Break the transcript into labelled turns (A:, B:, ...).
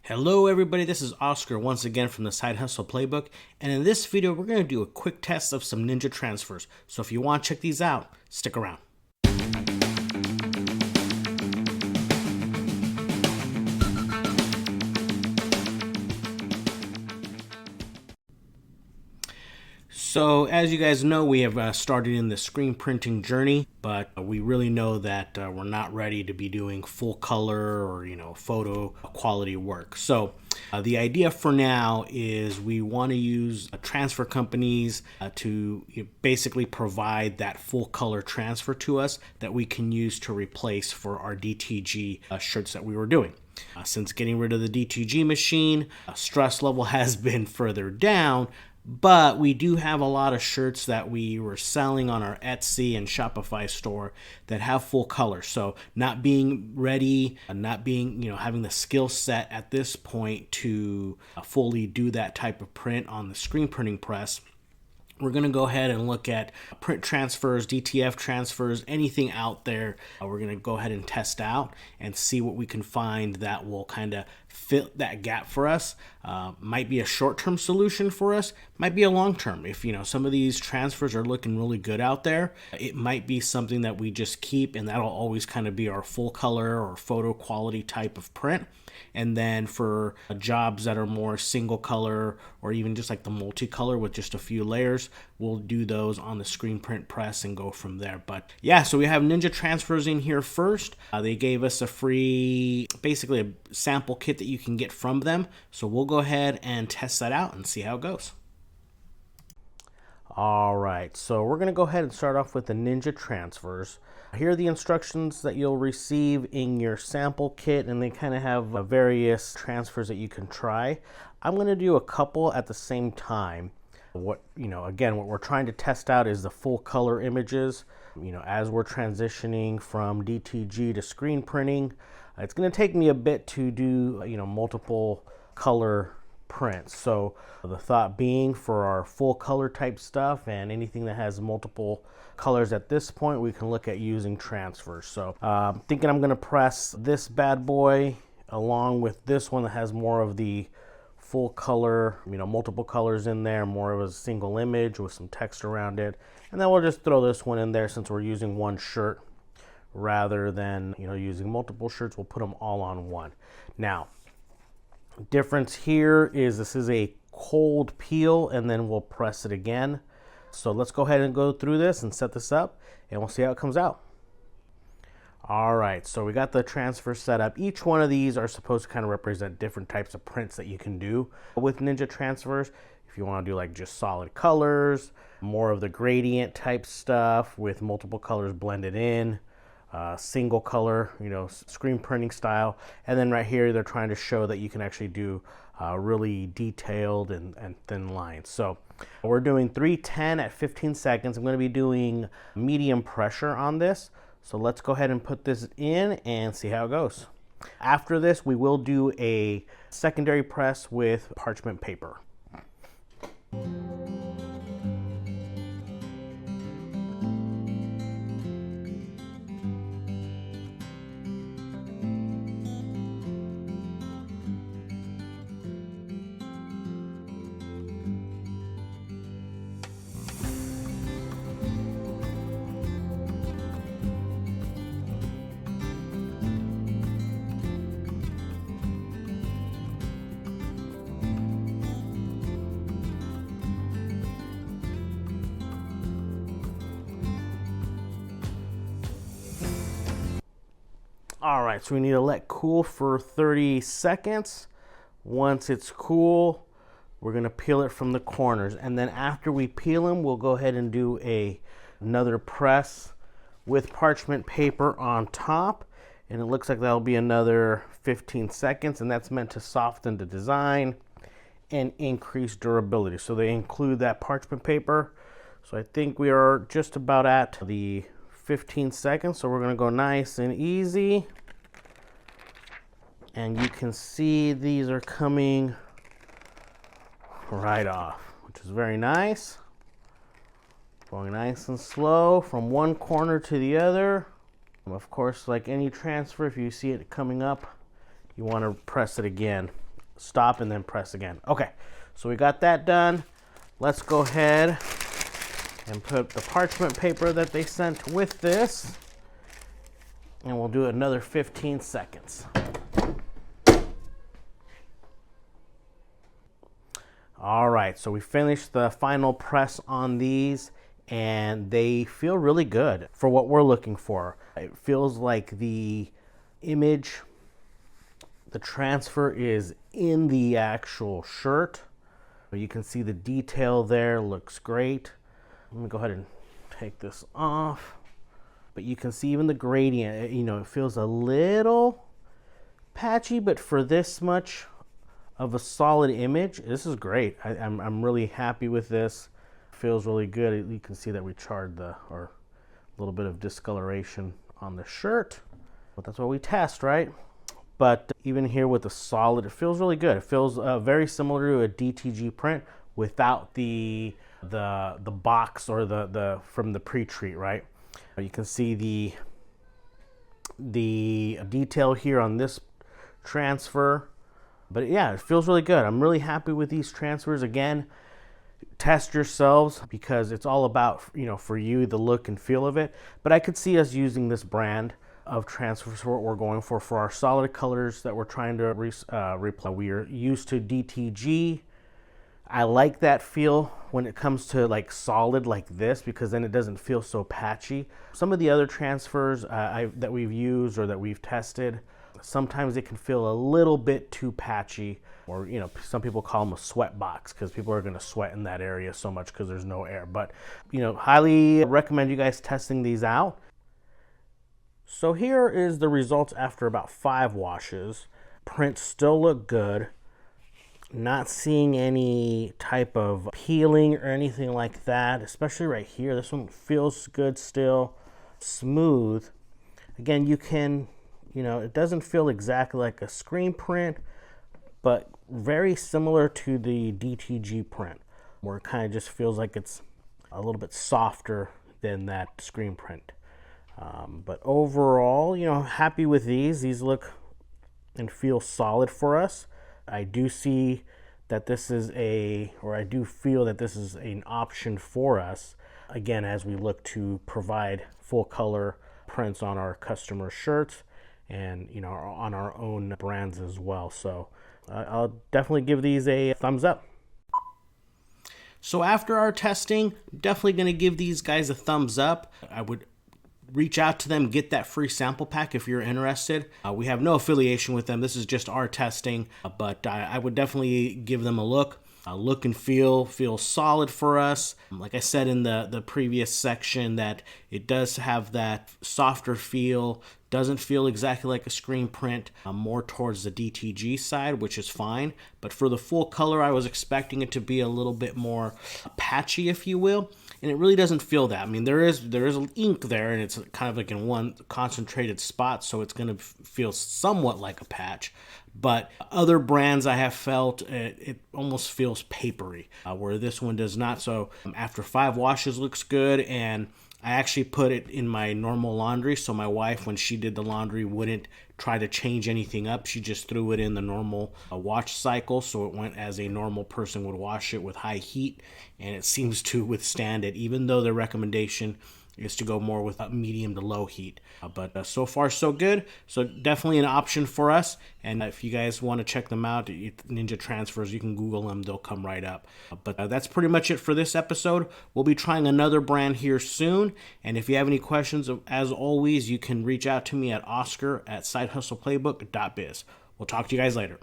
A: Hello everybody, this is Oscar once again from the Side Hustle Playbook, and in this video we're going to do a quick test of some ninja transfers. So if you want to check these out, stick around. So as you guys know, we have started in the screen printing journey, but we really know that we're not ready to be doing full color or photo quality work. So the idea for now is we want to use transfer companies to basically provide that full color transfer to us that we can use to replace for our DTG shirts that we were doing. Since getting rid of the DTG machine, stress level has been further down. But we do have a lot of shirts that we were selling on our Etsy and Shopify store that have full color. So not being ready, not being, having the skill set at this point to fully do that type of print on the screen printing press, we're going to go ahead and look at print transfers, DTF transfers, anything out there. We're going to go ahead and test out and see what we can find that will kind of fit that gap for us. Might be a short-term solution for us, might be a long-term. If some of these transfers are looking really good out there, it might be something that we just keep, and that'll always kind of be our full color or photo quality type of print. And then for jobs that are more single color or even just like the multicolor with just a few layers, we'll do those on the screen print press and go from there. But yeah, so we have Ninja Transfers in here first. They gave us a free, basically a sample kit that you can get from them. So we'll go ahead and test that out and see how it goes. All right, so we're going to go ahead and start off with the Ninja Transfers. Here are the instructions that you'll receive in your sample kit, and they kind of have various transfers that you can try. I'm going to do a couple at the same time. Again, what we're trying to test out is the full color images. As we're transitioning from DTG to screen printing, it's going to take me a bit to do, multiple color prints. So the thought being for our full color type stuff and anything that has multiple colors at this point, we can look at using transfers. So I'm thinking I'm going to press this bad boy along with this one that has more of the full color, multiple colors in there, more of a single image with some text around it. And then we'll just throw this one in there since we're using one shirt rather than using multiple shirts. We'll put them all on one. Now, difference here is this is a cold peel, and then we'll press it again. So let's go ahead and go through this and set this up, and we'll see how it comes out. All right, so we got the transfer set up. Each one of these are supposed to kind of represent different types of prints that you can do with Ninja Transfers. If you want to do like just solid colors, more of the gradient type stuff with multiple colors blended in, single color, screen printing style. And then right here, they're trying to show that you can actually do really detailed and thin lines. So we're doing 310 at 15 seconds. I'm going to be doing medium pressure on this. So let's go ahead and put this in and see how it goes. After this, we will do a secondary press with parchment paper. All right, so we need to let cool for 30 seconds. Once it's cool, we're gonna peel it from the corners. And then after we peel them, we'll go ahead and do another press with parchment paper on top. And it looks like that'll be another 15 seconds, and that's meant to soften the design and increase durability. So they include that parchment paper. So I think we are just about at the 15 seconds, so we're going to go nice and easy. And you can see these are coming right off, which is very nice. Going nice and slow from one corner to the other. Of course, like any transfer, if you see it coming up, you want to press it again stop and then press again. Okay, so we got that done. Let's go ahead and put the parchment paper that they sent with this, and we'll do another 15 seconds. All right, so we finished the final press on these, and they feel really good for what we're looking for. It feels like the image, the transfer is in the actual shirt. You can see the detail there, looks great. Let me go ahead and take this off. But you can see even the gradient, you know, it feels a little patchy, but for this much of a solid image, this is great. I'm really happy with this. Feels really good. You can see that we charred or a little bit of discoloration on the shirt, but that's what we test, right? But even here with the solid, it feels really good. It feels very similar to a DTG print without the box or the from the pre-treat, right? You can see the detail here on this transfer. But yeah, it feels really good. I'm really happy with these transfers. Again, test yourselves, because it's all about, you know, for you, the look and feel of it. But I could see us using this brand of transfers for what we're going for our solid colors that we're trying to replace. We are used to DTG. I like that feel when it comes to like solid like this, because then it doesn't feel so patchy. Some of the other transfers that we've used or that we've tested, sometimes it can feel a little bit too patchy, or, you know, some people call them a sweat box because people are going to sweat in that area so much because there's no air. But, you know, highly recommend you guys testing these out. So here is the results after about 5 washes. Prints still look good. Not seeing any type of peeling or anything like that, especially right here. This one feels good still, smooth. Again, you can, you know, it doesn't feel exactly like a screen print, but very similar to the DTG print, where it kind of just feels like it's a little bit softer than that screen print. But overall, you know, happy with these. These look and feel solid for us. I do see that this is I do feel that this is an option for us, again, as we look to provide full color prints on our customer shirts and, you know, on our own brands as well. So I'll definitely give these a thumbs up. So after our testing, definitely going to give these guys a thumbs up. I would reach out to them, get that free sample pack if you're interested. We have no affiliation with them. This is just our testing, but I would definitely give them a look. Look and feel solid for us. Like I said in the previous section, that it does have that softer feel, doesn't feel exactly like a screen print, more towards the DTG side, which is fine. But for the full color, I was expecting it to be a little bit more patchy, if you will. And it really doesn't feel that. I mean, there is ink there, and it's kind of like in one concentrated spot, so it's going to feel somewhat like a patch. But other brands I have felt, it almost feels papery, where this one does not. So after 5 washes, looks good, and I actually put it in my normal laundry, so my wife, when she did the laundry, wouldn't try to change anything up. She just threw it in the normal wash cycle, so it went as a normal person would wash it with high heat, and it seems to withstand it, even though the recommendation is to go more with medium to low heat. But so far, so good. So definitely an option for us. And if you guys want to check them out, Ninja Transfers, you can Google them. They'll come right up. But that's pretty much it for this episode. We'll be trying another brand here soon. And if you have any questions, as always, you can reach out to me at oscar@sidehustleplaybook.biz. We'll talk to you guys later.